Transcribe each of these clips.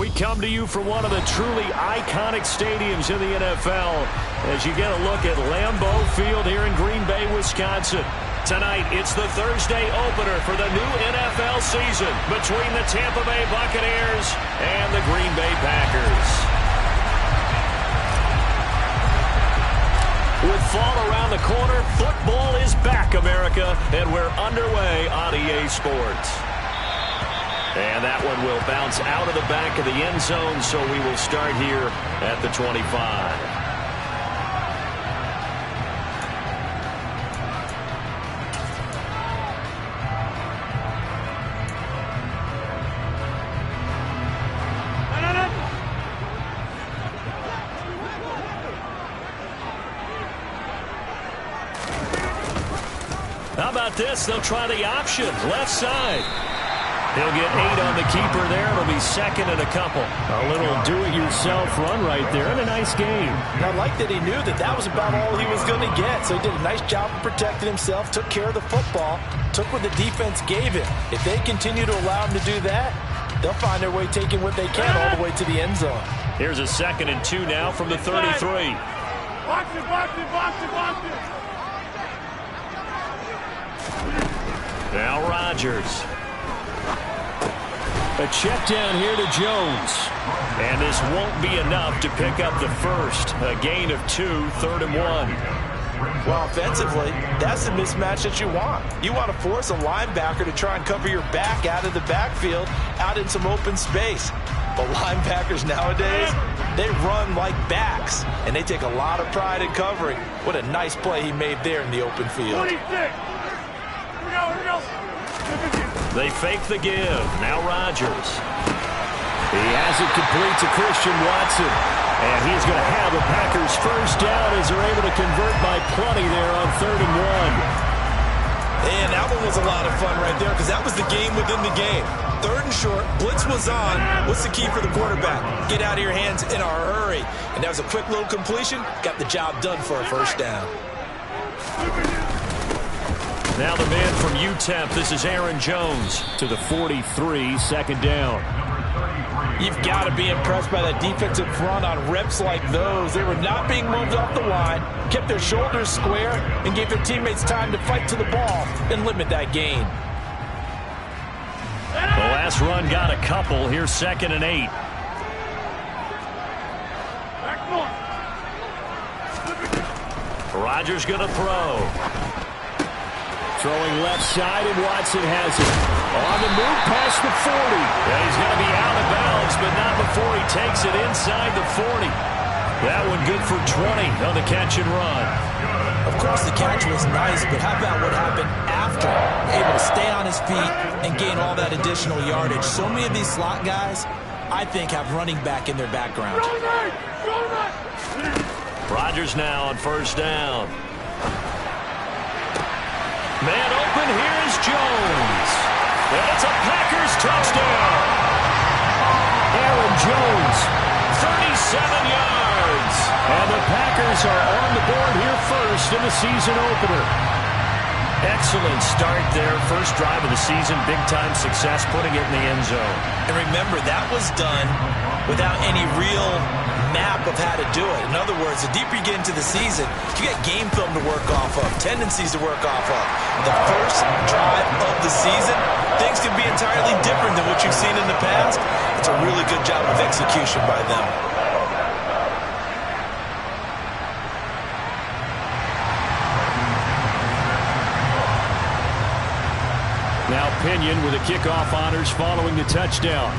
We come to you from one of the truly iconic stadiums in the NFL as you get a look at Lambeau Field here in Green Bay, Wisconsin. Tonight, it's the Thursday opener for the new NFL season between the Tampa Bay Buccaneers and the Green Bay Packers. With fall around the corner, football is back, America, and we're underway on EA Sports. And that one will bounce out of the back of the end zone, so we will start here at the 25. How about this? They'll try the option, left side. He'll get 8 on the keeper there. It'll be second and a couple. A little do-it-yourself run right there and a nice game. I like that he knew that that was about all he was going to get. So he did a nice job of protecting himself, took care of the football, took what the defense gave him. If they continue to allow him to do that, they'll find their way taking what they can all the way to the end zone. Here's a 2nd and 2 now from the 33. Box it, box it, box it, box it. Now Rodgers. A check down here to Jones. And this won't be enough to pick up the first. A gain of 2, 3rd and 1. Well, offensively, that's the mismatch that you want. You want to force a linebacker to try and cover your back out of the backfield, out in some open space. But linebackers nowadays, they run like backs, and they take a lot of pride in covering. What a nice play he made there in the open field. 26. Here we go. They fake the give. Now Rodgers. He has it complete to Christian Watson. And he's going to have the Packers first down as they're able to convert by plenty there on 3rd and 1. And that one was a lot of fun right there because that was the game within the game. 3rd and short, blitz was on. What's the key for the quarterback? Get out of your hands in a hurry. And that was a quick little completion. Got the job done for a first down. Now the man from UTEP, this is Aaron Jones to the 43, 2nd down. You've got to be impressed by that defensive front on reps like those. They were not being moved off the line, kept their shoulders square, and gave their teammates time to fight to the ball and limit that gain. The last run got a couple. Here's 2nd and 8. Rodgers going to throw. Throwing left side, and Watson has it. On the move past the 40. And he's going to be out of bounds, but not before he takes it inside the 40. That one good for 20 on the catch and run. Of course, the catch was nice, but how about what happened after? Able to stay on his feet and gain all that additional yardage. So many of these slot guys, I think, have running back in their background. Rodgers now on 1st down. Man open, here's Jones. And it's a Packers touchdown. Aaron Jones, 37 yards. And the Packers are on the board here first in the season opener. Excellent start there. First drive of the season, big-time success, putting it in the end zone. And remember, that was done without any real map of how to do it. In other words, the deeper you get into the season, you got game film to work off of, tendencies to work off of. The first drive of the season, things can be entirely different than what you've seen in the past. It's a really good job of execution by them. Now Pinion with the kickoff honors following the touchdown.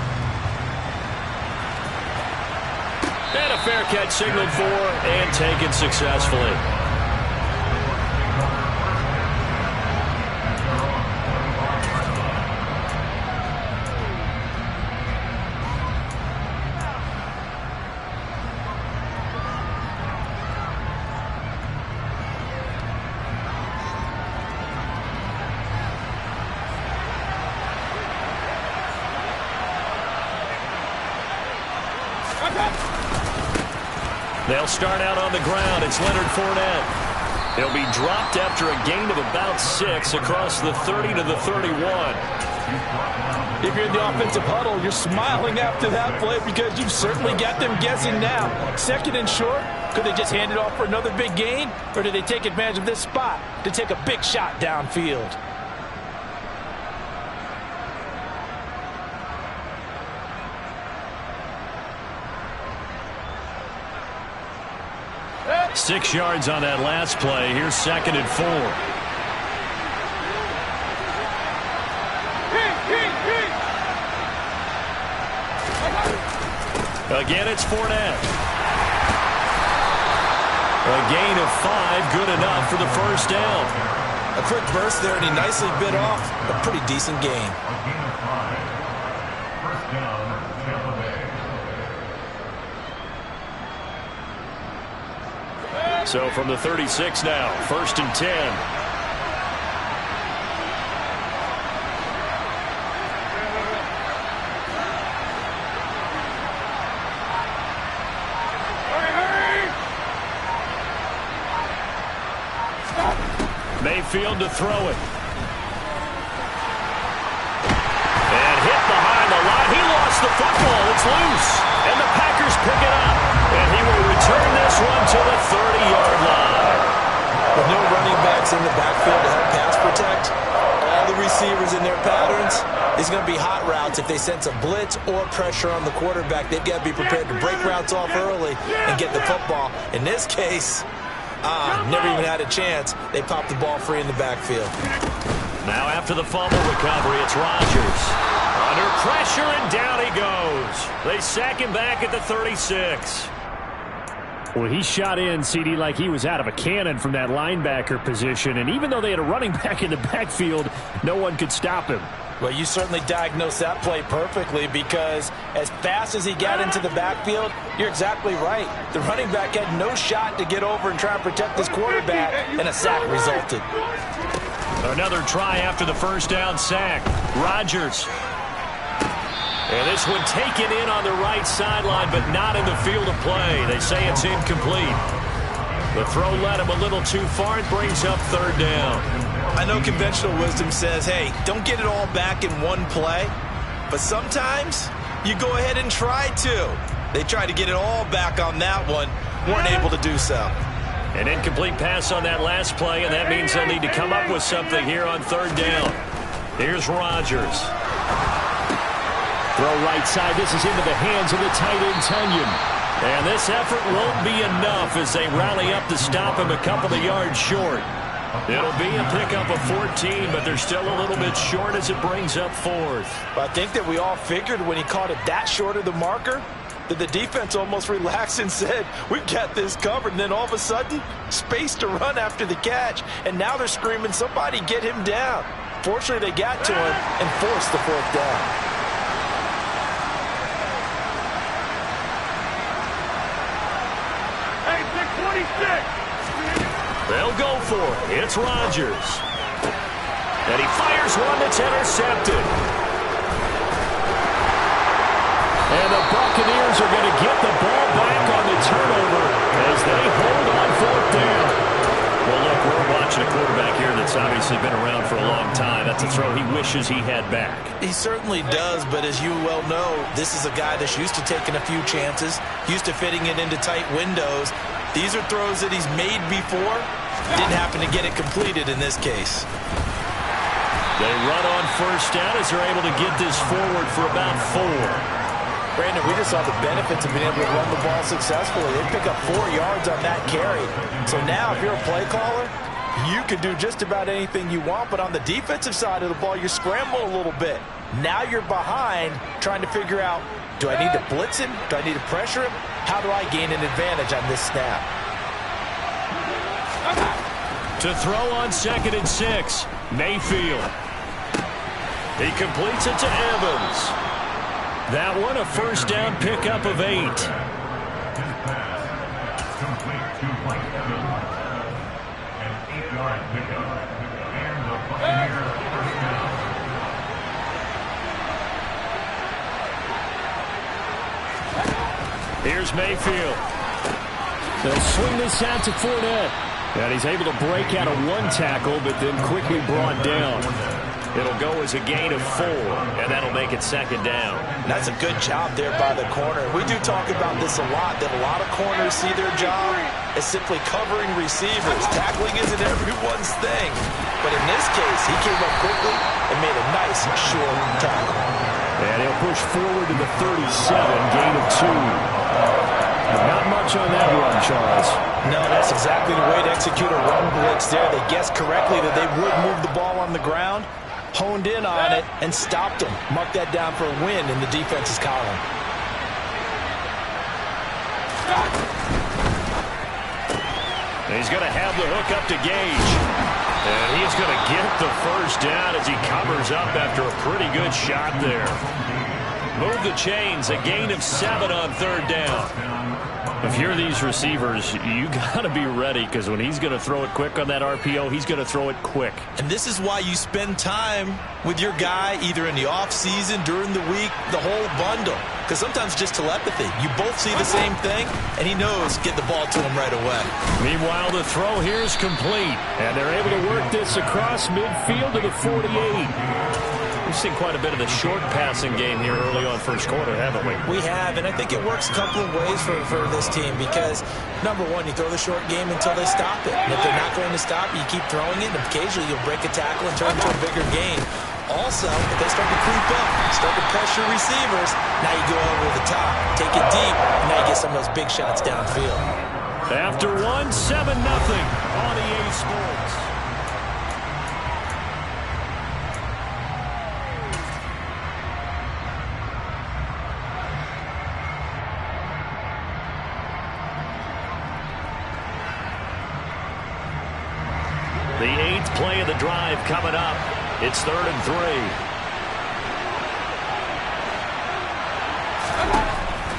And a fair catch signaled for and taken successfully. They'll start out on the ground. It's Leonard Fournette. He'll be dropped after a gain of about 6 across the 30 to the 31. If you're in the offensive huddle, you're smiling after that play because you've certainly got them guessing now. 2nd and short, could they just hand it off for another big gain? Or do they take advantage of this spot to take a big shot downfield? Six yards on that last play. Here's 2nd and 4. Again, it's Fournette. A gain of 5, good enough for the first down. A quick burst there, and he nicely bit off a pretty decent gain. So from the 36 now, 1st and 10. Mayfield to throw it. And hit behind the line. He lost the football. It's loose. And the Packers pick it up. And he will return this one to the 30-yard line. With no running backs in the backfield to help pass protect, all the receivers in their patterns, it's going to be hot routes if they sense a blitz or pressure on the quarterback. They've got to be prepared to break routes off early and get the football. In this case, never even had a chance. They popped the ball free in the backfield. Now after the fumble recovery, it's Rodgers. Under pressure, and down he goes. They sack him back at the 36. Well, he shot in, CD, like he was out of a cannon from that linebacker position. And even though they had a running back in the backfield, no one could stop him. Well, you certainly diagnosed that play perfectly because as fast as he got into the backfield, you're exactly right. The running back had no shot to get over and try and protect his quarterback, and a sack resulted. Another try after the first down sack. Rodgers. And this one taken in on the right sideline, but not in the field of play. They say it's incomplete. The throw led him a little too far. It brings up 3rd down. I know conventional wisdom says, hey, don't get it all back in one play. But sometimes you go ahead and try to. They tried to get it all back on that one. Weren't able to do so. An incomplete pass on that last play, and that means they'll need to come up with something here on 3rd down. Here's Rodgers. Throw right side. This is into the hands of the tight end, Tunyon. And this effort won't be enough as they rally up to stop him a couple of yards short. It'll be a pickup of 14, but they're still a little bit short as it brings up 4th. I think that we all figured when he caught it that short of the marker that the defense almost relaxed and said, we've got this covered. And then all of a sudden, space to run after the catch. And now they're screaming, somebody get him down. Fortunately, they got to him and forced the 4th down. They'll go for it. It's Rodgers. And he fires one that's intercepted. And the Buccaneers are going to get the ball back on the turnover as they hold on 4th down. Well, look, we're watching a quarterback here that's obviously been around for a long time. That's a throw he wishes he had back. He certainly does, but as you well know, this is a guy that's used to taking a few chances, used to fitting it into tight windows. These are throws that he's made before. Didn't happen to get it completed in this case. They run on 1st down as they're able to get this forward for about 4. Brandon, we just saw the benefits of being able to run the ball successfully. They pick up 4 yards on that carry. So now if you're a play caller, you can do just about anything you want. But on the defensive side of the ball, you scramble a little bit. Now you're behind trying to figure out, do I need to blitz him? Do I need to pressure him? How do I gain an advantage on this snap? To throw on 2nd and 6, Mayfield. He completes it to Evans. That one, a 1st down pickup of 8. Here's Mayfield. They'll swing this out to Fournette. And he's able to break out of one tackle, but then quickly brought down. It'll go as a gain of 4, and that'll make it second down. That's a good job there by the corner. We do talk about this a lot, that a lot of corners see their job as simply covering receivers. Tackling isn't everyone's thing. But in this case, he came up quickly and made a nice, short tackle. And he'll push forward to the 37, gain of 2. Not much on that run, Charles. No, that's exactly the way to execute a run blitz there. They guessed correctly that they would move the ball on the ground, honed in on it, and stopped them. Mark that down for a win in the defense's column. He's going to have the hook up to Gage. And he's going to get the first down as he covers up after a pretty good shot there. Move the chains, a gain of 7 on third down. If you're these receivers, you got to be ready, because when he's going to throw it quick on that RPO, he's going to throw it quick. And this is why you spend time with your guy either in the offseason, during the week, the whole bundle. Because sometimes just telepathy. You both see the same thing, and he knows get the ball to him right away. Meanwhile, the throw here is complete, and they're able to work this across midfield to the 48. We've seen quite a bit of the short passing game here early on first quarter, haven't we? We have, and I think it works a couple of ways for this team because, number one, you throw the short game until they stop it. And if they're not going to stop it, you keep throwing it, and occasionally you'll break a tackle and turn it into a bigger gain. Also, if they start to creep up, start to pressure receivers, now you go over the top, take it deep, and now you get some of those big shots downfield. After 1, 7-0 on EA Sports. The 8th play of the drive coming up. It's 3rd and 3.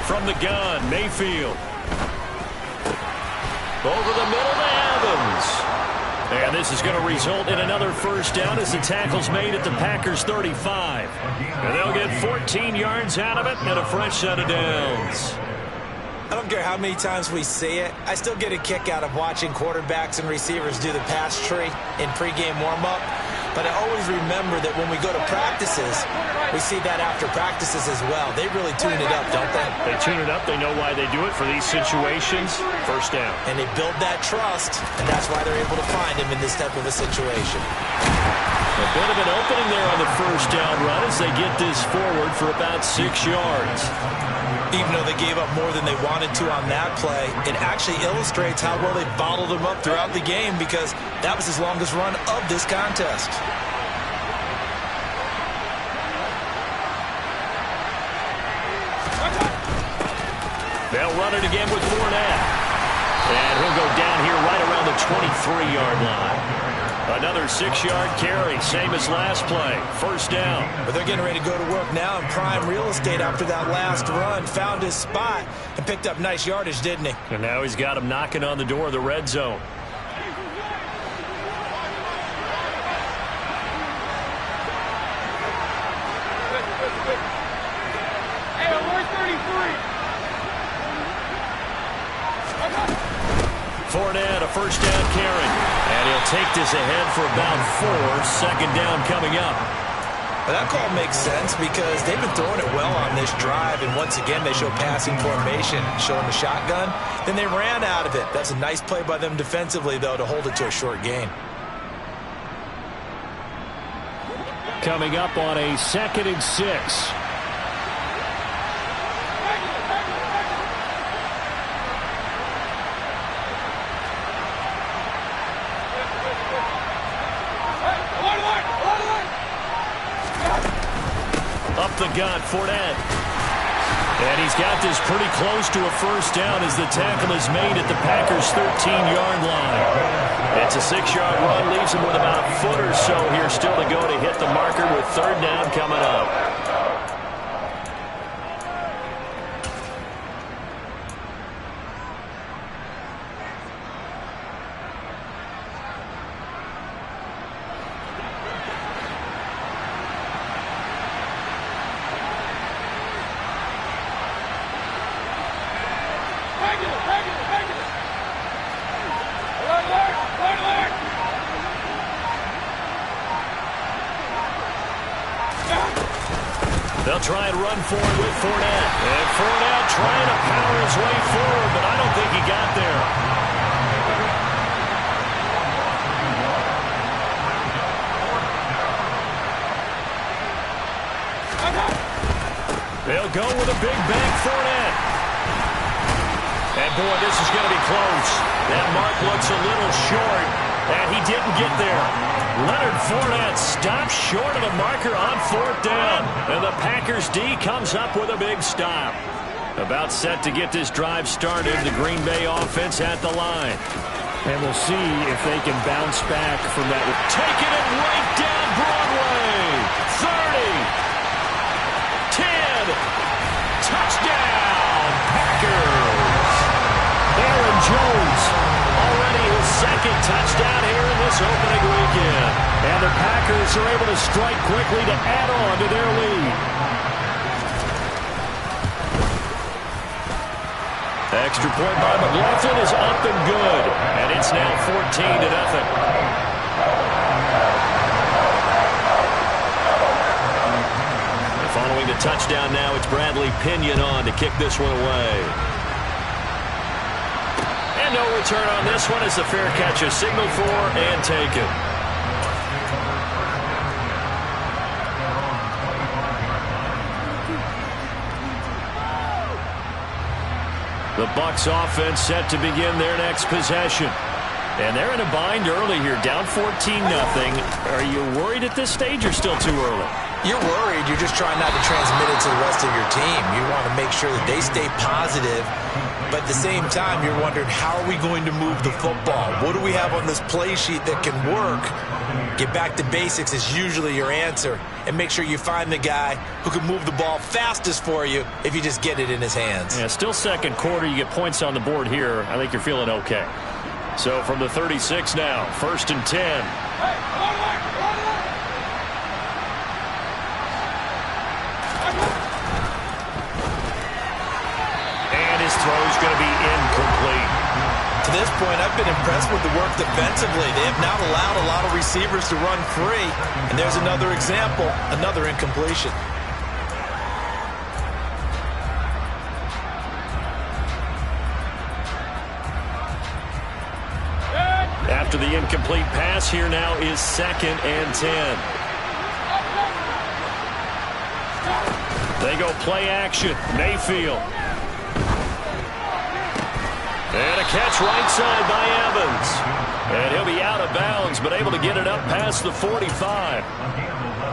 From the gun, Mayfield. Over the middle to Evans. And this is going to result in another first down as the tackle's made at the Packers' 35. And they'll get 14 yards out of it and a fresh set of downs. I don't care how many times we see it. I still get a kick out of watching quarterbacks and receivers do the pass tree in pregame warm-up. But I always remember that when we go to practices, we see that after practices as well. They really tune it up, don't they? They tune it up. They know why they do it for these situations. First down. And they build that trust, and that's why they're able to find him in this type of a situation. A bit of an opening there on the first down run as they get this forward for about 6 yards. Even though they gave up more than they wanted to on that play, it actually illustrates how well they bottled them up throughout the game because that was his longest run of this contest. They'll run it again with Fournette. And he'll go down here right around the 23-yard line. Another 6-yard carry, same as last play. First down. But they're getting ready to go to work now in prime real estate after that last run. Found his spot and picked up nice yardage, didn't he? And now he's got him knocking on the door of the red zone. Hey, alert 33. Fournette, a first down carry. And he'll take this ahead for about 4. Second down coming up. Well, that call makes sense because they've been throwing it well on this drive, and once again they show passing formation, showing the shotgun. Then they ran out of it. That's a nice play by them defensively, though, to hold it to a short gain. Coming up on a 2nd and 6. Up the gut, Fournette. And he's got this pretty close to a first down as the tackle is made at the Packers' 13-yard line. It's a 6-yard run, leaves him with about a foot or so here still to go to hit the marker with third down coming up. They'll try and run for it with Fournette. And Fournette trying to power his way forward, but I don't think he got there. They'll go with a big bang Fournette. And, boy, this is going to be close. That mark looks a little short, and he didn't get there. Leonard Fournette stops short of the marker on 4th down. And the Packers D comes up with a big stop. About set to get this drive started, the Green Bay offense at the line. And we'll see if they can bounce back from that. Taking it right down Broadway. 30. 10. Touchdown, Packers. Aaron Jones, already his second touchdown here in this opening weekend. And the Packers are able to strike quickly to add on to their lead. Extra point by McLaughlin is up and good. And it's now 14-0. Following the touchdown now, it's Bradley Pinion on to kick this one away. And no return on this one as the fair catch is signaled for and taken. The Bucs offense set to begin their next possession. And they're in a bind early here, down 14-0. Are you worried at this stage or still too early? You're worried. You're just trying not to transmit it to the rest of your team. You want to make sure that they stay positive. But at the same time, you're wondering, how are we going to move the football? What do we have on this play sheet that can work? Get back to basics is usually your answer. And make sure you find the guy who can move the ball fastest for you if you just get it in his hands. Yeah, still second quarter. You get points on the board here. I think you're feeling okay. So from the 36 now, 1st and 10. And his throw is going to be incomplete. To this point, I've been impressed with the work defensively. They have not allowed a lot of receivers to run free. And there's another example, another incompletion. After the incomplete pass, here now is 2nd and 10. They go play action. Mayfield. And a catch right side by Evans. And he'll be out of bounds, but able to get it up past the 45.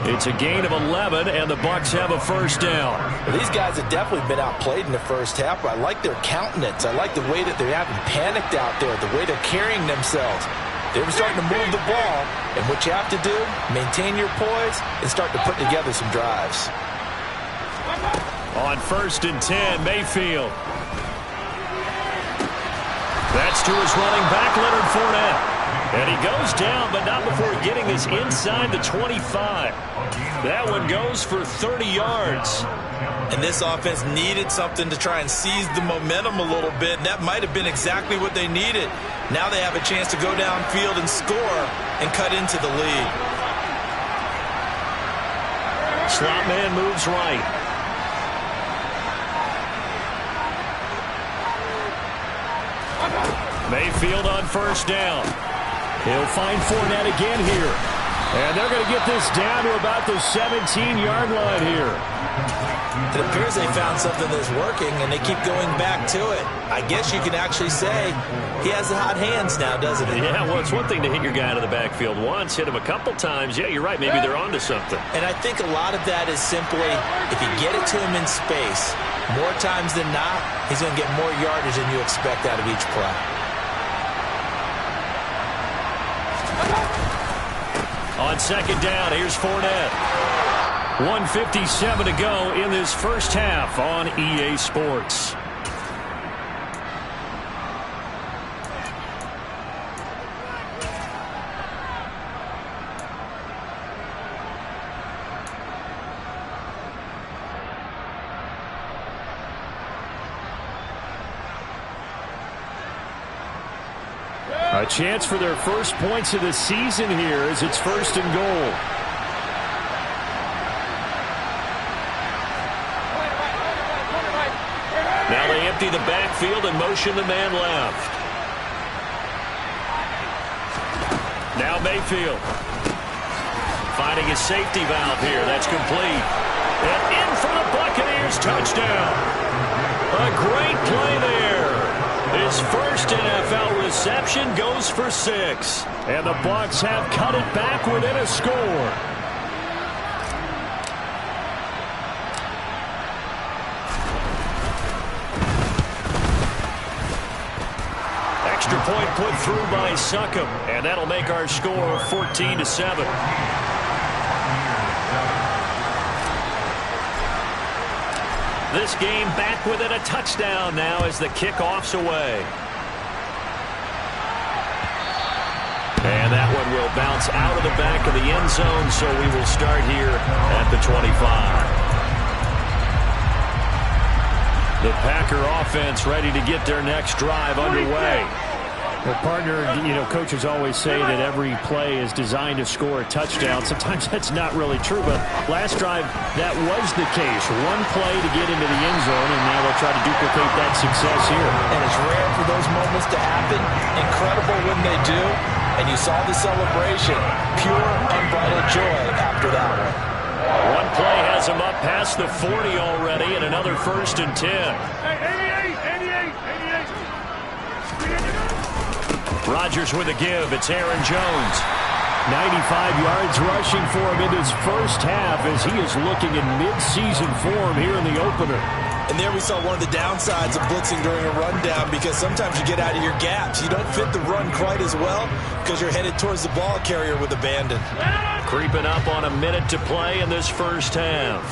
It's a gain of 11, and the Bucs have a 1st down. Well, these guys have definitely been outplayed in the first half, but I like their countenance. I like the way that they haven't panicked out there, the way they're carrying themselves. They're starting to move the ball, and what you have to do, maintain your poise and start to put together some drives. On 1st and 10, Mayfield. That's to his running back, Leonard Fournette. And he goes down, but not before getting this inside the 25. That one goes for 30 yards. And this offense needed something to try and seize the momentum a little bit, and that might have been exactly what they needed. Now they have a chance to go downfield and score and cut into the lead. Slot man moves right. Mayfield on 1st down. He'll find Fournette again here. And they're going to get this down to about the 17-yard line here. It appears they found something that's working, and they keep going back to it. I guess you can actually say he has the hot hands now, doesn't he? Yeah, well, it's one thing to hit your guy out of the backfield once, hit him a couple times. Yeah, you're right. Maybe they're onto something. And I think a lot of that is simply if you get it to him in space, more times than not, he's going to get more yardage than you expect out of each play. On 2nd down, here's Fournette. 1:57 to go in this first half on EA Sports. A chance for their first points of the season here as it's 1st and goal. backfield and motion the man left. Now Mayfield. Finding his safety valve here. That's complete. And in for the Buccaneers touchdown. A great play there. His first NFL reception goes for 6. And the Bucs have cut it back within a score. Extra point put through by Succop, and that'll make our score 14-7. This game back within a touchdown now as the kickoff's away. And that one will bounce out of the back of the end zone, so we will start here at the 25. The Packer offense ready to get their next drive underway. Well, partner, coaches always say that every play is designed to score a touchdown. Sometimes that's not really true, but last drive, that was the case. One play to get into the end zone, and now they'll try to duplicate that success here. And it's rare for those moments to happen. Incredible when they do. And you saw the celebration. Pure, unbridled joy after that one. One play has him up past the 40 already, and another 1st and 10. Hey, 88. Rodgers with a give. It's Aaron Jones. 95 yards rushing for him in his first half as he is looking in mid-season form here in the opener. And there we saw one of the downsides of blitzing during a rundown, because sometimes you get out of your gaps. You don't fit the run quite as well because you're headed towards the ball carrier with abandon. Creeping up on a minute to play in this first half.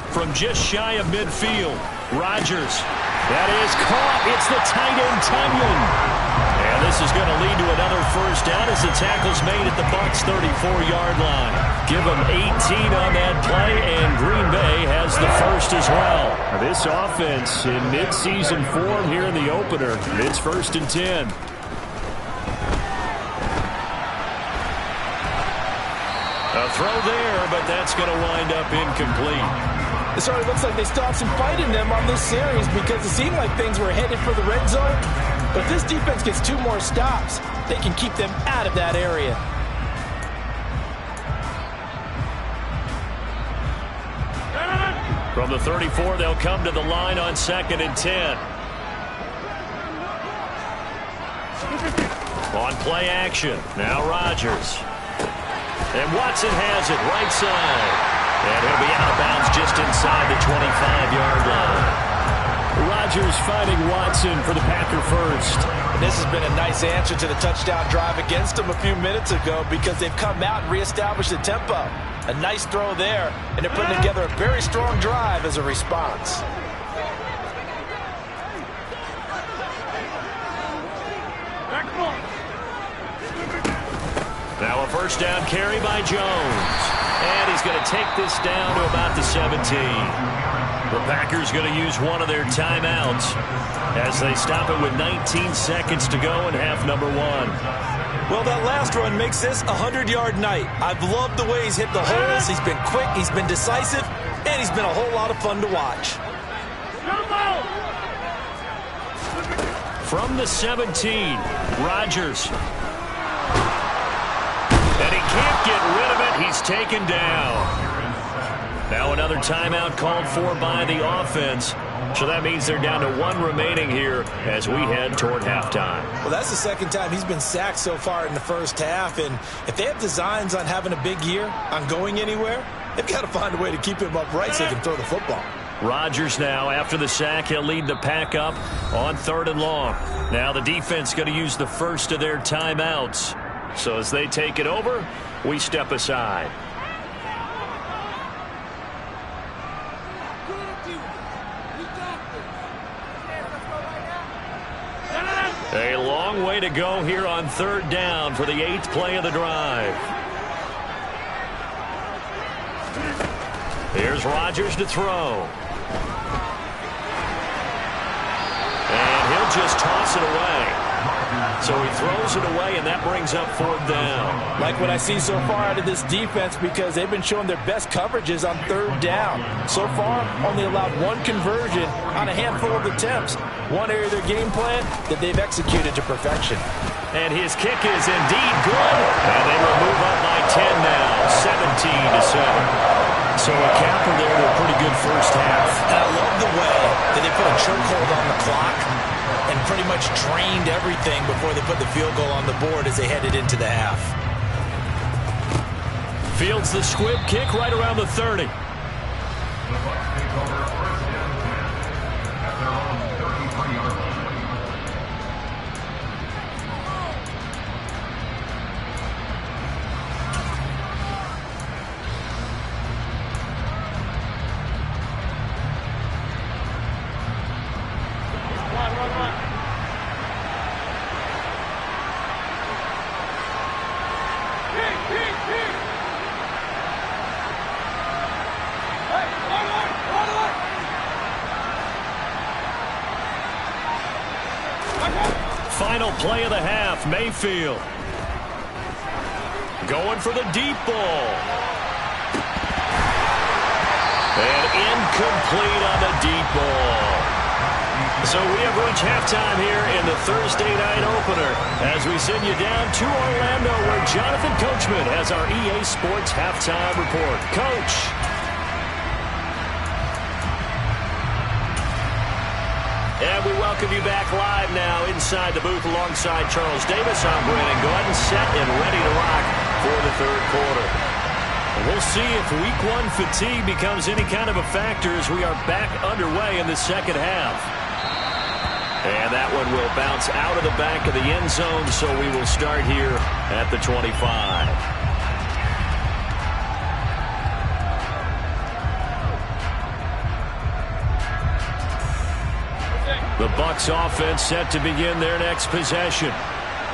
From just shy of midfield, Rodgers. That is caught. It's the tight end, Tunyon. And this is going to lead to another first down as the tackle's made at the Bucs' 34-yard line. Give them 18 on that play, and Green Bay has the first as well. This offense in mid-season form here in the opener. It's 1st and 10. A throw there, but that's going to wind up incomplete. It sort of looks like they still have some fight in them on this series, because it seemed like things were headed for the red zone. But if this defense gets 2 more stops, they can keep them out of that area. From the 34, they'll come to the line on 2nd and 10. On play action, now Rodgers. And Watson has it right side. And he'll be out of bounds just inside the 25-yard line. Rodgers finding Watson for the Packer first. And this has been a nice answer to the touchdown drive against them a few minutes ago, because they've come out and reestablished the tempo. A nice throw there, and they're putting together a very strong drive as a response. Now a first down carry by Jones. And he's going to take this down to about the 17. The Packers going to use one of their timeouts as they stop it with 19 seconds to go in half number 1. Well, that last run makes this a 100-yard night. I've loved the way he's hit the holes. He's been quick, he's been decisive, and he's been a whole lot of fun to watch. From the 17, Rodgers. And he can't get rid of it. He's taken down. Now another timeout called for by the offense. So that means they're down to 1 remaining here as we head toward halftime. Well, that's the second time he's been sacked so far in the first half. And if they have designs on having a big year, on going anywhere, they've got to find a way to keep him upright so he can throw the football. Rodgers now, after the sack, he'll lead the pack up on 3rd and long. Now the defense going to use the first of their timeouts. So as they take it over, we step aside. A long way to go here on 3rd down for the 8th play of the drive. Here's Rodgers to throw. And he'll just toss it away. So he throws it away, and that brings up 4th down. Like what I see so far out of this defense, because they've been showing their best coverages on 3rd down. So far, only allowed 1 conversion on a handful of attempts. One area of their game plan that they've executed to perfection. And his kick is indeed good. And they will move up by 10 now, 17-7. So a capper there to a pretty good first half. And I love the way that they put a chokehold on the clock and pretty much drained everything before they put the field goal on the board as they headed into the half. Fields the squib kick right around the 30. Final play of the half, Mayfield. Going for the deep ball. And incomplete on the deep ball. So we have reached halftime here in the Thursday night opener as we send you down to Orlando where Jonathan Coachman has our EA Sports halftime report. Coach. And we welcome you back live now inside the booth alongside Charles Davis. I'm Brandon Gordon, set and ready to rock for the 3rd quarter. And we'll see if Week 1 fatigue becomes any kind of a factor as we are back underway in the 2nd half. And that one will bounce out of the back of the end zone, so we will start here at the 25. The Bucs offense set to begin their next possession.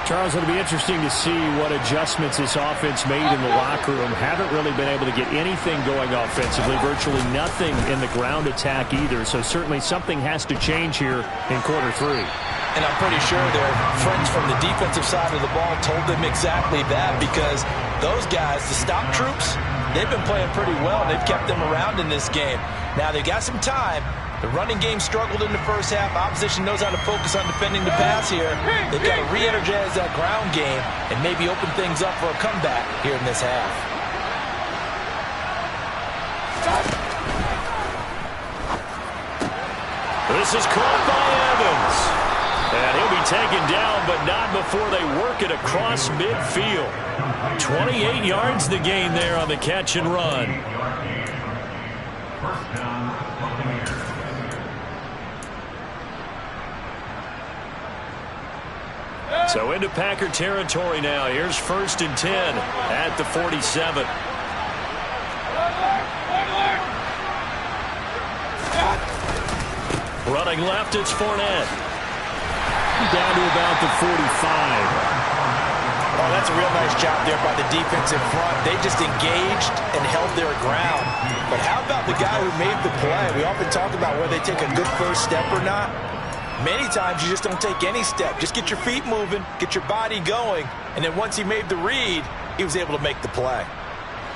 Charles, it'll be interesting to see what adjustments this offense made in the locker room. Haven't really been able to get anything going offensively, virtually nothing in the ground attack either. So certainly something has to change here in quarter 3. And I'm pretty sure their friends from the defensive side of the ball told them exactly that, because those guys, the stop troops, they've been playing pretty well. And they've kept them around in this game. Now they've got some time. The running game struggled in the first half. Opposition knows how to focus on defending the pass here. They've got to re-energize that ground game and maybe open things up for a comeback here in this half. This is caught by Evans. And he'll be taken down, but not before they work it across midfield. 28 yards the gain there on the catch and run. So into Packer territory now. Here's 1st and 10 at the 47. Running left, it's Fournette. Down to about the 45. Oh, that's a real nice job there by the defense in front. They just engaged and held their ground. But how about the guy who made the play? We often talk about whether they take a good first step or not. Many times you just don't take any step. Just get your feet moving, get your body going, and then once he made the read, he was able to make the play.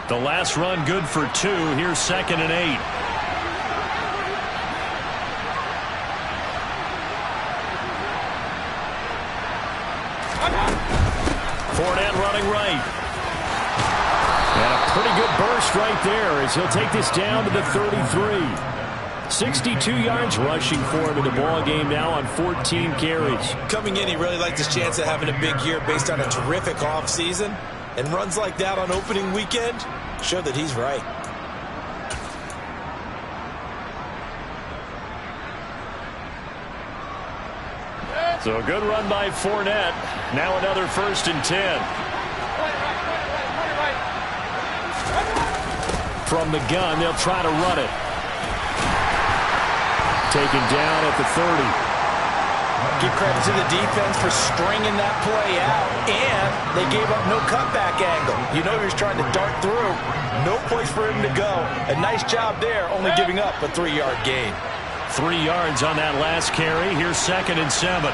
The last run good for 2. Here's 2nd and 8. Fournette running right. And a pretty good burst right there as he'll take this down to the 33. 62 yards rushing for him in the ball game now on 14 carries. Coming in, he really liked his chance of having a big year based on a terrific offseason. And runs like that on opening weekend show that he's right. So a good run by Fournette. Now another 1st and 10. From the gun, they'll try to run it. Taken down at the 30. Give credit to the defense for stringing that play out, and they gave up no cutback angle. You know he was trying to dart through. No place for him to go. A nice job there, only giving up a 3-yard gain. 3 yards on that last carry. Here's 2nd and 7.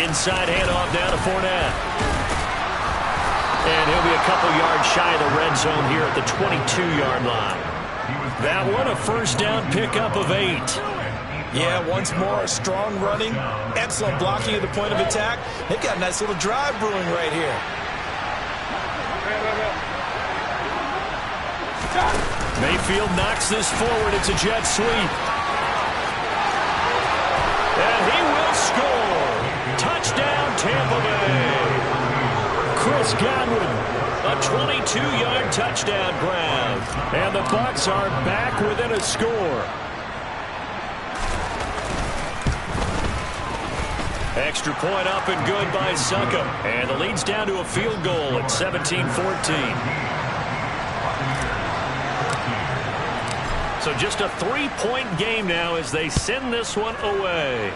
Inside handoff down to Fournette. And he'll be a couple yards shy of the red zone here at the 22-yard line. That one a first down pickup of 8. Yeah, once more, strong running, excellent blocking at the point of attack. They've got a nice little drive brewing right here. Mayfield knocks this forward. It's a jet sweep. And he will score. Touchdown, Tampa Bay. Chris Godwin, a 22-yard touchdown grab. And the Bucs are back within a score. Extra point up and good by Suckup. And the lead's down to a field goal at 17-14. So just a 3-point game now as they send this one away.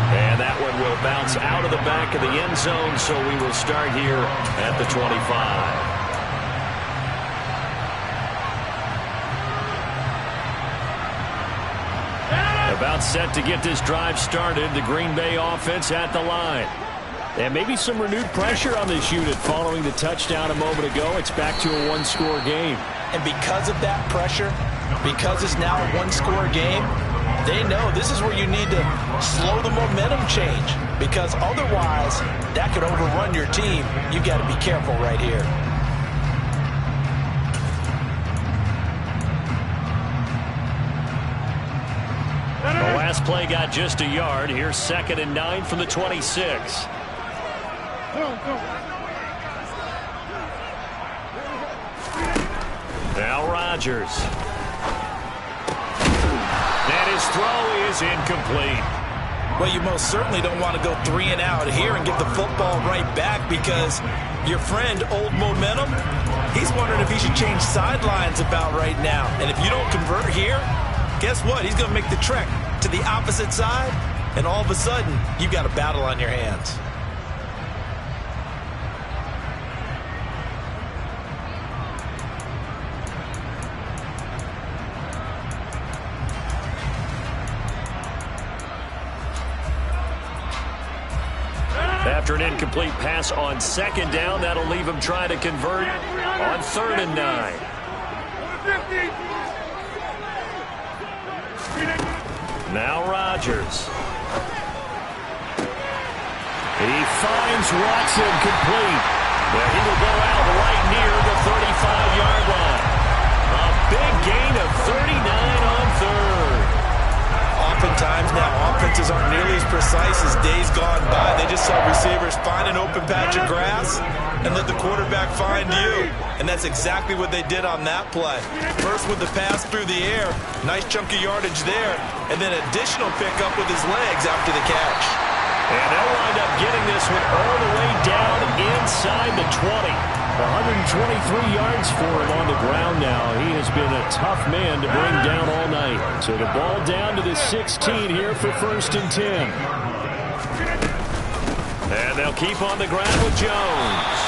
And that one will bounce out of the back of the end zone, so we will start here at the 25. About set to get this drive started. The Green Bay offense at the line. And maybe some renewed pressure on this unit following the touchdown a moment ago. It's back to a one-score game. And because of that pressure, because it's now a one-score game, they know this is where you need to slow the momentum change. Because otherwise, that could overrun your team. You've got to be careful right here. The last play got just a yard. Here's 2nd and 9 from the 26. Now Rodgers. And his throw is incomplete. Well, you most certainly don't want to go 3 and out here and get the football right back because your friend, Old Momentum, he's wondering if he should change sidelines about right now. And if you don't convert here, guess what? He's going to make the trek to the opposite side, and all of a sudden, you've got a battle on your hands. After an incomplete pass on 2nd down, that'll leave him trying to convert on 3rd and 9. Now Rodgers. He finds Watson complete. Well, he will go out right near the 35-yard line. A big gain of 39 on 3rd. Oftentimes now, offenses aren't nearly as precise as days gone by. They just saw receivers find an open patch of grass and let the quarterback find you. And that's exactly what they did on that play. First with the pass through the air, nice chunk of yardage there, and then additional pickup with his legs after the catch. And they'll wind up getting this one all the way down inside the 20. 123 yards for him on the ground now. He has been a tough man to bring down all night. So the ball down to the 16 here for 1st and 10. And they'll keep on the ground with Jones.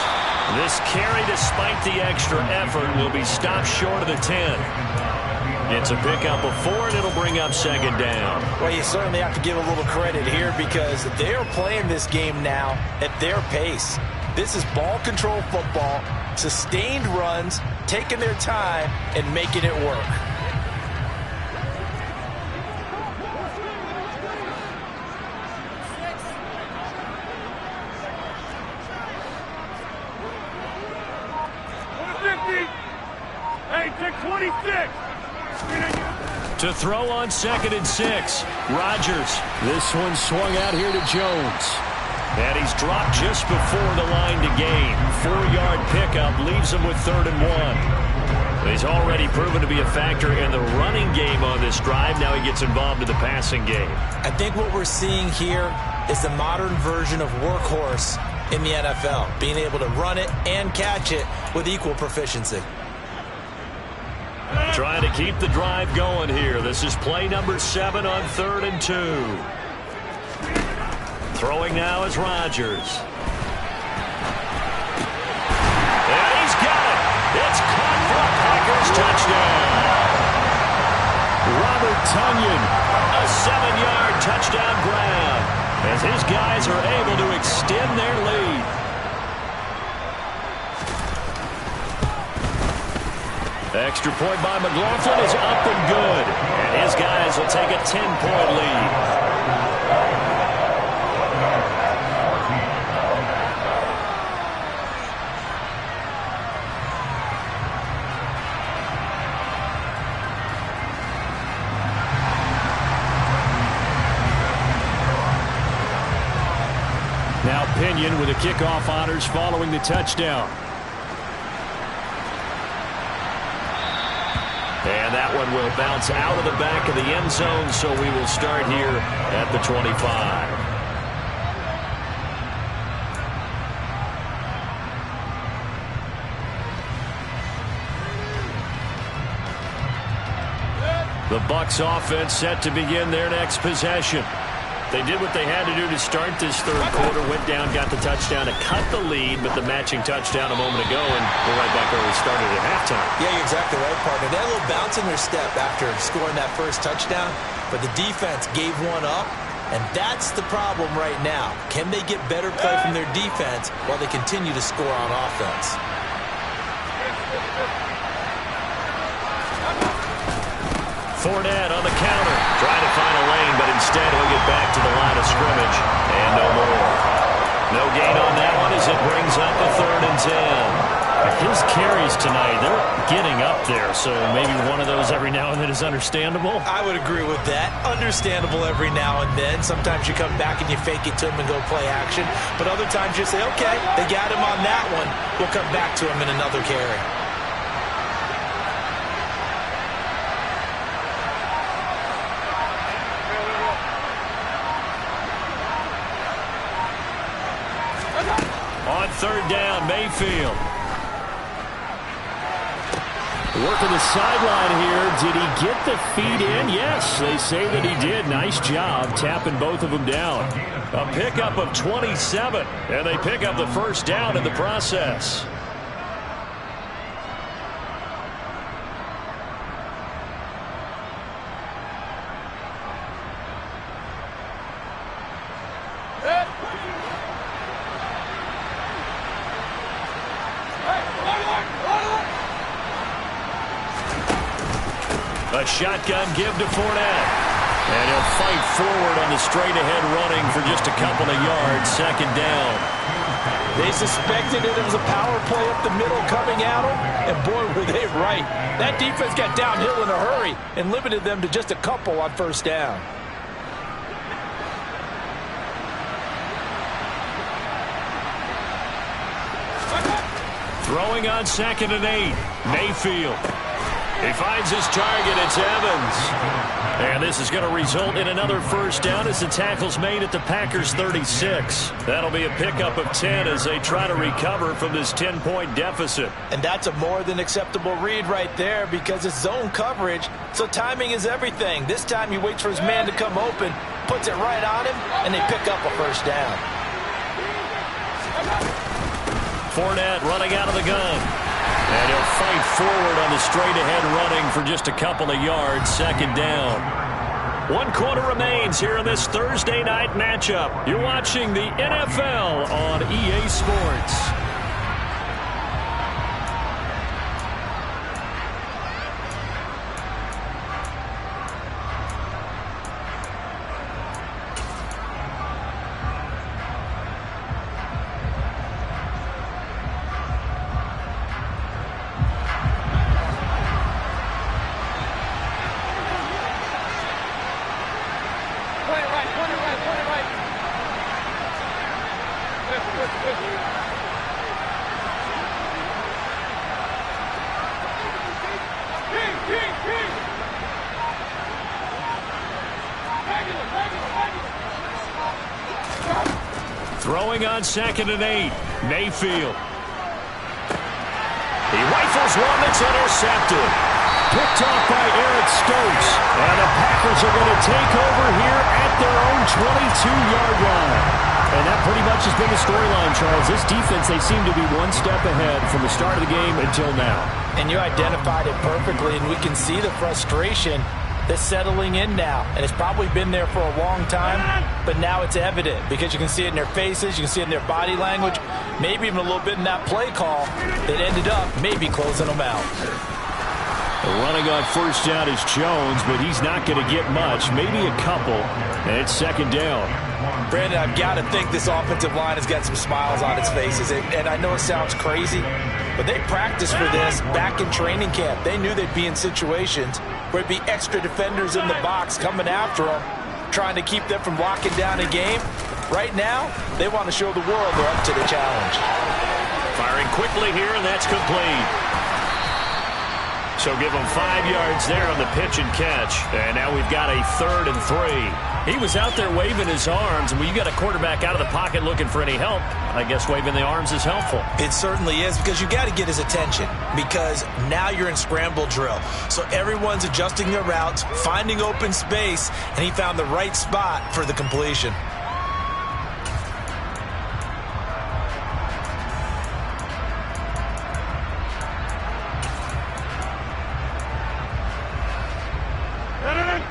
This carry, despite the extra effort, will be stopped short of the 10. It's a pickup of 4, and it'll bring up 2nd down. Well, you certainly have to give a little credit here because they're playing this game now at their pace. This is ball control football, sustained runs, taking their time, and making it work. Hey, take 26. To throw on 2nd and 6. Rodgers. This one swung out here to Jones. And he's dropped just before the line to gain. 4-yard pickup leaves him with 3rd and 1. He's already proven to be a factor in the running game on this drive. Now he gets involved in the passing game. I think what we're seeing here is the modern version of workhorse in the NFL, being able to run it and catch it with equal proficiency. Trying to keep the drive going here. This is play number 7 on 3rd and 2. Throwing now is Rodgers. And he's got it. It's caught for a Packers touchdown. Robert Tonyan, a A 7-yard touchdown grab as his guys are able to extend their lead. Extra point by McLaughlin is up and good. And his guys will take a 10-point lead. Now Pinion with the kickoff honors following the touchdown. And that one will bounce out of the back of the end zone, so we will start here at the 25. The Bucs offense set to begin their next possession. They did what they had to do to start this third quarter, went down, got the touchdown to cut the lead, but the matching touchdown a moment ago, and we're right back where we started at halftime. Yeah, you're exactly right, partner. They had a little bounce in their step after scoring that first touchdown, but the defense gave one up, and that's the problem right now. Can they get better play from their defense while they continue to score on offense? Fournette on the counter, trying to find a lane, but instead he'll get back to the line of scrimmage, and no more. No gain on that one as it brings up a 3rd and 10. His carries tonight, they're getting up there, so maybe one of those every now and then is understandable. I would agree with that. Understandable every now and then. Sometimes you come back and you fake it to him and go play action, but other times you say, okay, they got him on that one. We'll come back to him in another carry. On 3rd down, Mayfield. Working the sideline here. Did he get the feet in? Yes, they say that he did. Nice job tapping both of them down. A pickup of 27, and they pick up the first down in the process. A shotgun give to Fournette. And he'll fight forward on the straight-ahead running for just a couple of yards. 2nd down. They suspected it was a power play up the middle coming at them, and boy, were they right. That defense got downhill in a hurry and limited them to just a couple on 1st down. Throwing on 2nd and 8. Mayfield. He finds his target. It's Evans. And this is going to result in another first down as the tackle's made at the Packers' 36. That'll be a pickup of 10 as they try to recover from this 10-point deficit. And that's a more than acceptable read right there because it's zone coverage, so timing is everything. This time he waits for his man to come open, puts it right on him, and they pick up a first down. Fournette running out of the gun. And he'll fight forward on the straight-ahead running for just a couple of yards. 2nd down. 1 quarter remains here in this Thursday night matchup. You're watching the NFL on EA Sports. Throwing on 2nd and 8. Mayfield. He rifles one that's intercepted. Picked off by Eric Stokes. And the Packers are going to take over here at their own 22-yard line. And that pretty much has been the storyline, Charles. This defense, they seem to be one step ahead from the start of the game until now. And you identified it perfectly, and we can see the frustration that's settling in now, and it's probably been there for a long time, but now it's evident because you can see it in their faces, you can see it in their body language, maybe even a little bit in that play call that ended up maybe closing them out. Running on first down is Jones, but he's not going to get much, maybe a couple, and it's second down. Brandon, I've got to think this offensive line has got some smiles on its faces, and I know it sounds crazy, but they practiced for this back in training camp. They knew they'd be in situations where it'd be extra defenders in the box coming after them, trying to keep them from locking down a game. Right now, they want to show the world they're up to the challenge. Firing quickly here, and that's complete. So give him 5 yards there on the pitch and catch. And now we've got a 3rd and 3. He was out there waving his arms, and when you got a quarterback out of the pocket looking for any help, I guess waving the arms is helpful. It certainly is, because you got to get his attention, because now you're in scramble drill. So everyone's adjusting their routes, finding open space, and he found the right spot for the completion.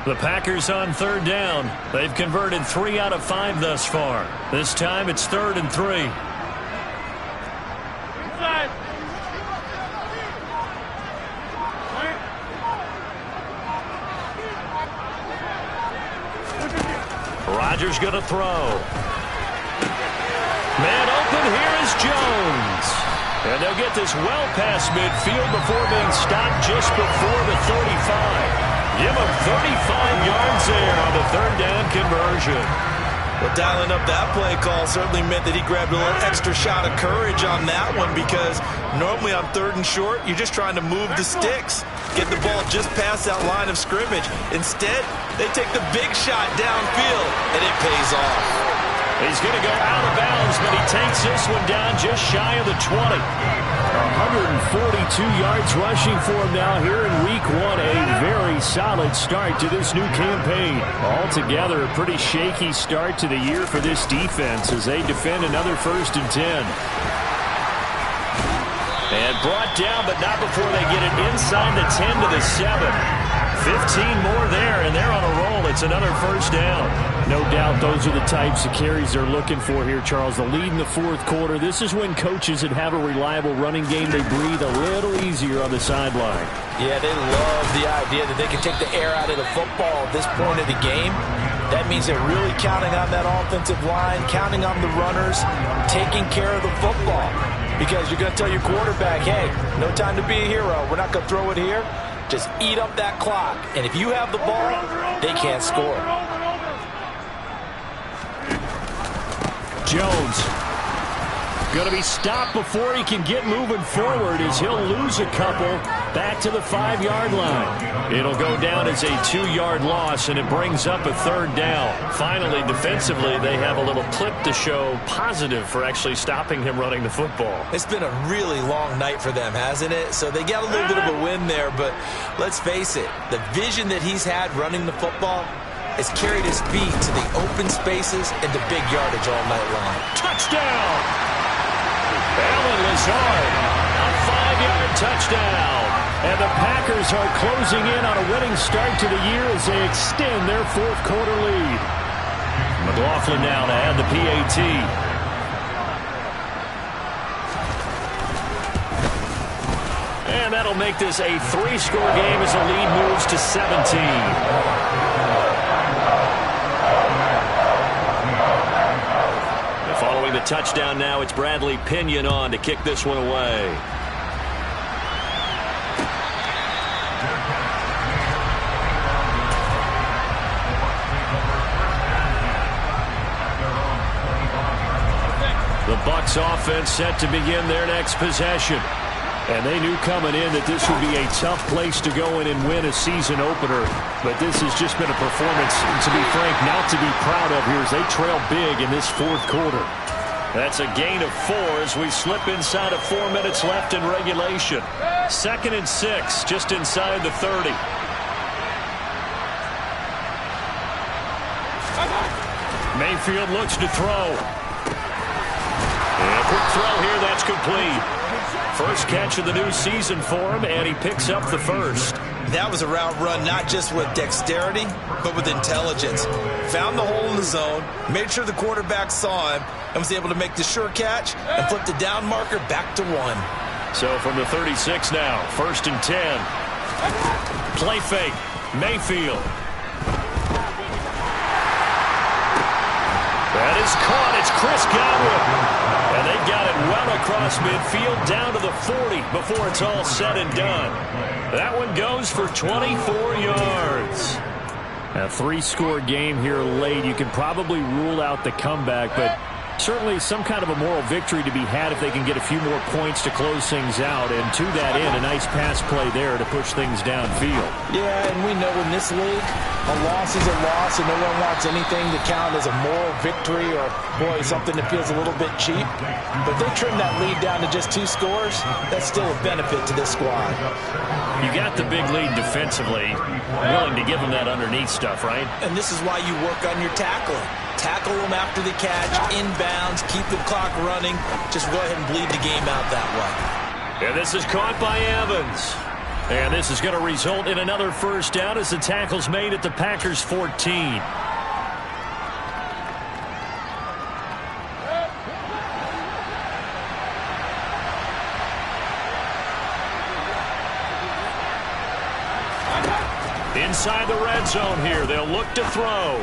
The Packers on 3rd down. They've converted 3 out of 5 thus far. This time it's 3rd and 3. Inside. Rodgers going to throw. Man open, here is Jones. And they'll get this well past midfield before being stopped just before the 35. Give him 35 yards there on the 3rd down conversion. Well, dialing up that play call certainly meant that he grabbed a little extra shot of courage on that one, because normally on 3rd and short, you're just trying to move the sticks, get the ball just past that line of scrimmage. Instead, they take the big shot downfield, and it pays off. He's going to go out of bounds, but he takes this one down just shy of the 20. 142 yards rushing for him now here in Week 1. A very solid start to this new campaign. Altogether, a pretty shaky start to the year for this defense as they defend another 1st and 10. And brought down, but not before they get it inside the 10 to the 7. 15 more there, and they're on a roll. It's another 1st down. No doubt those are the types of carries they're looking for here, Charles. The lead in the 4th quarter. This is when coaches that have a reliable running game, they breathe a little easier on the sideline. Yeah, they love the idea that they can take the air out of the football at this point of the game. That means they're really counting on that offensive line, counting on the runners, taking care of the football. Because you're going to tell your quarterback, hey, no time to be a hero. We're not going to throw it here. Just eat up that clock. And if you have the ball, they can't score. Jones going to be stopped before he can get moving forward, as he'll lose a couple back to the 5-yard line. It'll go down as a 2-yard loss, and it brings up a 3rd down. Finally, defensively, they have a little clip to show positive for actually stopping him running the football. It's been a really long night for them, hasn't it? So they got a little bit of a win there, but let's face it, the vision that he's had running the football has carried his feet to the open spaces and the big yardage all night long. Touchdown! Allen Lazard, a 5-yard touchdown. And the Packers are closing in on a winning start to the year as they extend their 4th quarter lead. McLaughlin now to add the PAT. And that'll make this a 3-score game as the lead moves to 17. Following the touchdown now, it's Bradley Pinion on to kick this one away. The Bucs offense set to begin their next possession. And they knew coming in that this would be a tough place to go in and win a season opener. But this has just been a performance, to be frank, not to be proud of here as they trail big in this 4th quarter. That's a gain of 4 as we slip inside of 4 minutes left in regulation. 2nd and 6, just inside the 30. Mayfield looks to throw. And quick throw here. That's complete. First catch of the new season for him, and he picks up the first. That was a route run not just with dexterity, but with intelligence. Found the hole in the zone, made sure the quarterback saw him, and was able to make the sure catch and flip the down marker back to 1. So from the 36 now, 1st and 10. Play fake, Mayfield. That is caught. It's Chris Godwin. And they got it well across midfield down to the 40 before it's all said and done. That one goes for 24 yards. A 3-score game here late. You can probably rule out the comeback, but certainly some kind of a moral victory to be had if they can get a few more points to close things out. And to that end, a nice pass play there to push things downfield. Yeah, and we know in this league, a loss is a loss, and no one wants anything to count as a moral victory or, boy, something that feels a little bit cheap. But they trim that lead down to just 2 scores. That's still a benefit to this squad. You got the big lead defensively, willing to give them that underneath stuff, right? And this is why you work on your tackling. Tackle them after the catch, inbounds, keep the clock running. Just go ahead and bleed the game out that way. And this is caught by Evans. And this is going to result in another first down as the tackle's made at the Packers' 14. Inside the red zone here, they'll look to throw.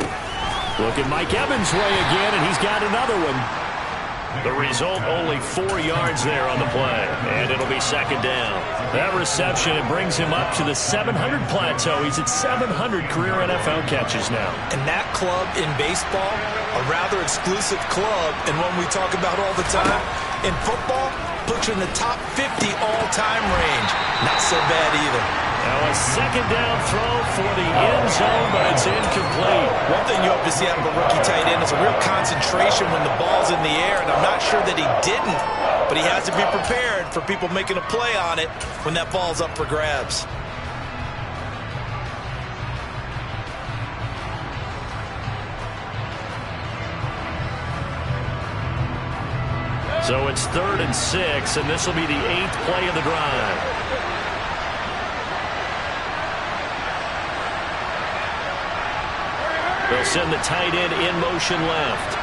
Look at Mike Evans' way again, and he's got another one. The result, only 4 yards there on the play, and it'll be 2nd down. That reception, it brings him up to the 700 plateau. He's at 700 career NFL catches now. And that club in baseball, a rather exclusive club, and one we talk about all the time. In football, puts you in the top 50 all-time range. Not so bad either. Now a 2nd down throw for the end zone, but it's incomplete. One thing you hope to see out of a rookie tight end is a real concentration when the ball's in the air, and I'm not sure that he didn't, but he has to be prepared for people making a play on it when that ball's up for grabs. So it's 3rd and 6, and this will be the 8th play of the drive. They'll send the tight end in motion left.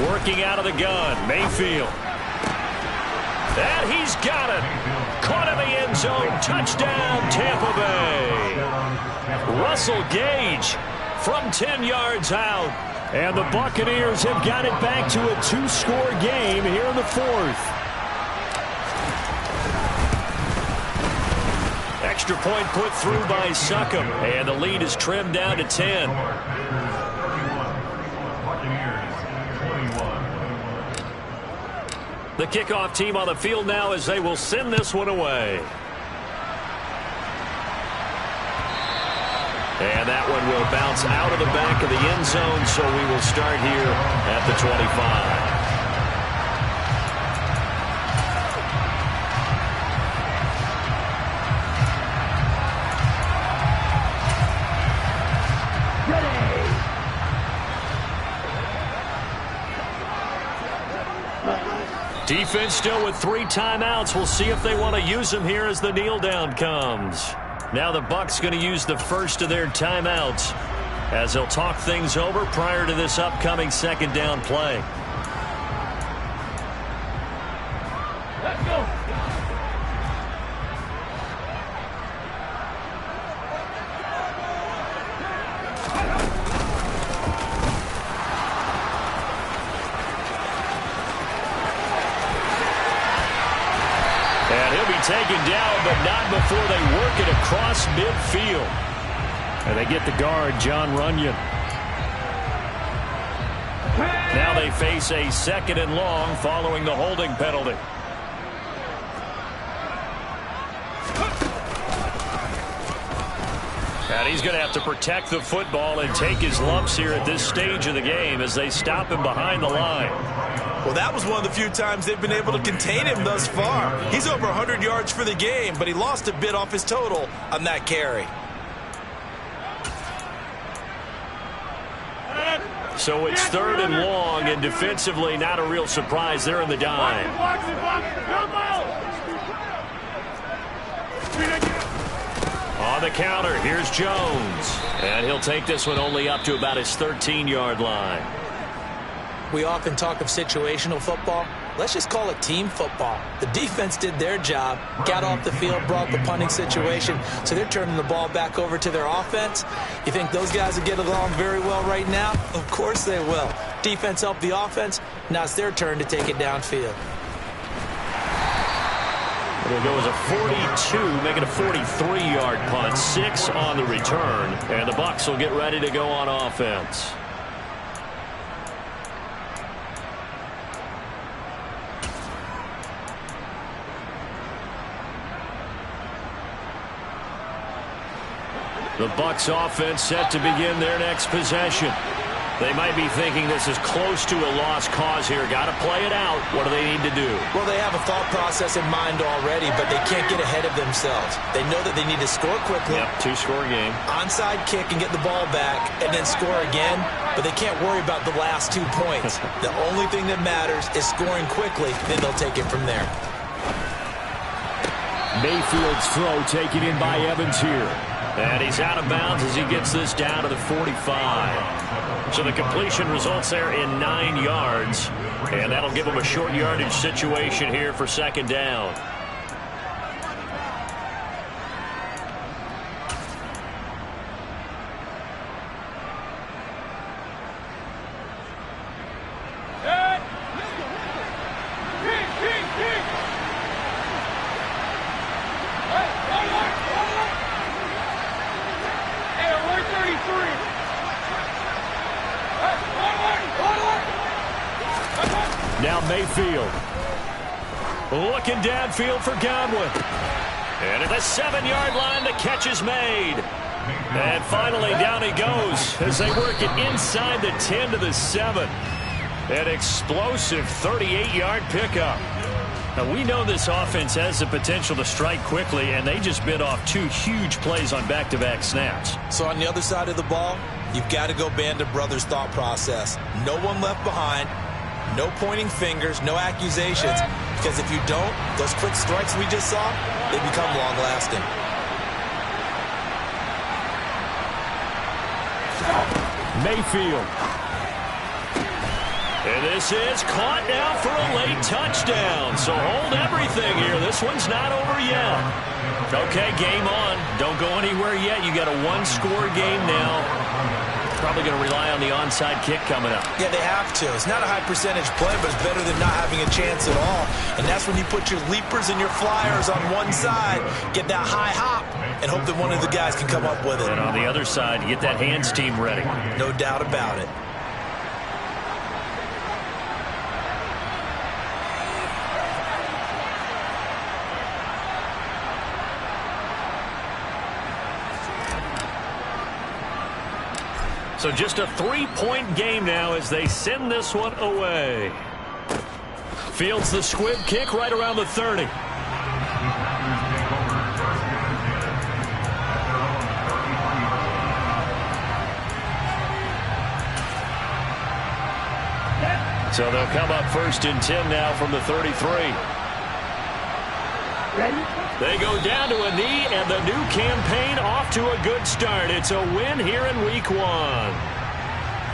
Working out of the gun, Mayfield. And he's got it. Caught in the end zone. Touchdown, Tampa Bay. Russell Gage from 10 yards out. And the Buccaneers have got it back to a 2-score game here in the 4th. Extra point put through by Succop, and the lead is trimmed down to 10. The kickoff team on the field now as they will send this one away. And that one will bounce out of the back of the end zone, so we will start here at the 25. Defense still with 3 timeouts. We'll see if they want to use them here as the kneel down comes. Now the Bucs going to use the first of their timeouts as they'll talk things over prior to this upcoming 2nd down play. Let's go. Taken down, but not before they work it across midfield. And they get the guard, John Runyon. Now they face a 2nd and long following the holding penalty. And he's going to have to protect the football and take his lumps here at this stage of the game as they stop him behind the line. Well, that was one of the few times they've been able to contain him thus far. He's over 100 yards for the game, but he lost a bit off his total on that carry. So it's 3rd and long, and defensively, not a real surprise. They're in the dime. On the counter, here's Jones. And he'll take this one only up to about his 13-yard line. We often talk of situational football. Let's just call it team football. The defense did their job, got off the field, brought the punting situation, so they're turning the ball back over to their offense. You think those guys will get along very well right now? Of course they will. Defense helped the offense. Now it's their turn to take it downfield. It'll go as a 42, make it a 43-yard punt, 6 on the return, and the Bucs will get ready to go on offense. The Bucs offense set to begin their next possession. They might be thinking this is close to a lost cause here. Got to play it out. What do they need to do? Well, they have a thought process in mind already, but they can't get ahead of themselves. They know that they need to score quickly. Yep, 2-score game. Onside kick and get the ball back and then score again, but they can't worry about the last 2 points. The only thing that matters is scoring quickly, then they'll take it from there. Mayfield's throw taken in by Evans here. And he's out of bounds as he gets this down to the 45. So the completion results there in 9 yards. And that'll give him a short yardage situation here for 2nd down. Now Mayfield. Looking downfield for Godwin. And at the 7-yard line, the catch is made. And finally, down he goes as they work it inside the 10 to the 7. An explosive 38-yard pickup. Now, we know this offense has the potential to strike quickly, and they just bit off 2 huge plays on back-to-back snaps. So on the other side of the ball, you've got to go Band of Brothers thought process. No one left behind. No pointing fingers, no accusations, because if you don't, those quick strikes we just saw, they become long-lasting. Mayfield. And this is caught now for a late touchdown. So hold everything here. This one's not over yet. Okay, game on. Don't go anywhere yet. You got a 1-score game now. Probably going to rely on the onside kick coming up. Yeah, they have to. It's not a high percentage play, but it's better than not having a chance at all. And that's when you put your leapers and your flyers on one side, get that high hop, and hope that one of the guys can come up with it. And on the other side, get that hands team ready. No doubt about it. So just a 3-point game now as they send this one away. Fields the squib kick right around the 30. So they'll come up 1st and 10 now from the 33. They go down to a knee, and the new campaign off to a good start. It's a win here in Week 1.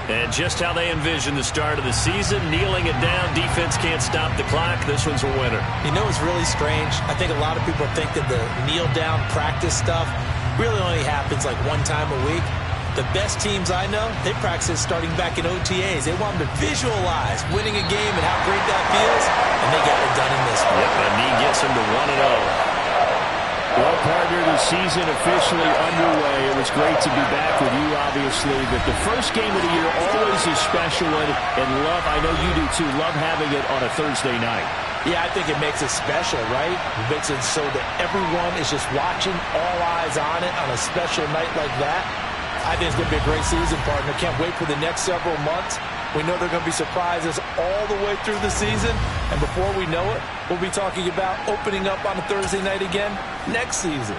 And just how they envision the start of the season, kneeling it down, defense can't stop the clock. This one's a winner. You know, it's really strange. I think a lot of people think that the kneel-down practice stuff really only happens like 1 time a week. The best teams I know, they practice starting back in OTAs. They want them to visualize winning a game and how great that feels, and they got it done in this one. Yep, that knee gets them to 1-0. Well, partner, the season officially underway. It was great to be back with you, obviously, but the first game of the year always a special one, and love, I know you do too, love having it on a Thursday night. Yeah, I think it makes it special, right? It makes it so that everyone is just watching, all eyes on it on a special night like that. I think it's going to be a great season, partner. Can't wait for the next several months. We know there are going to be surprises all the way through the season. And before we know it, we'll be talking about opening up on a Thursday night again next season.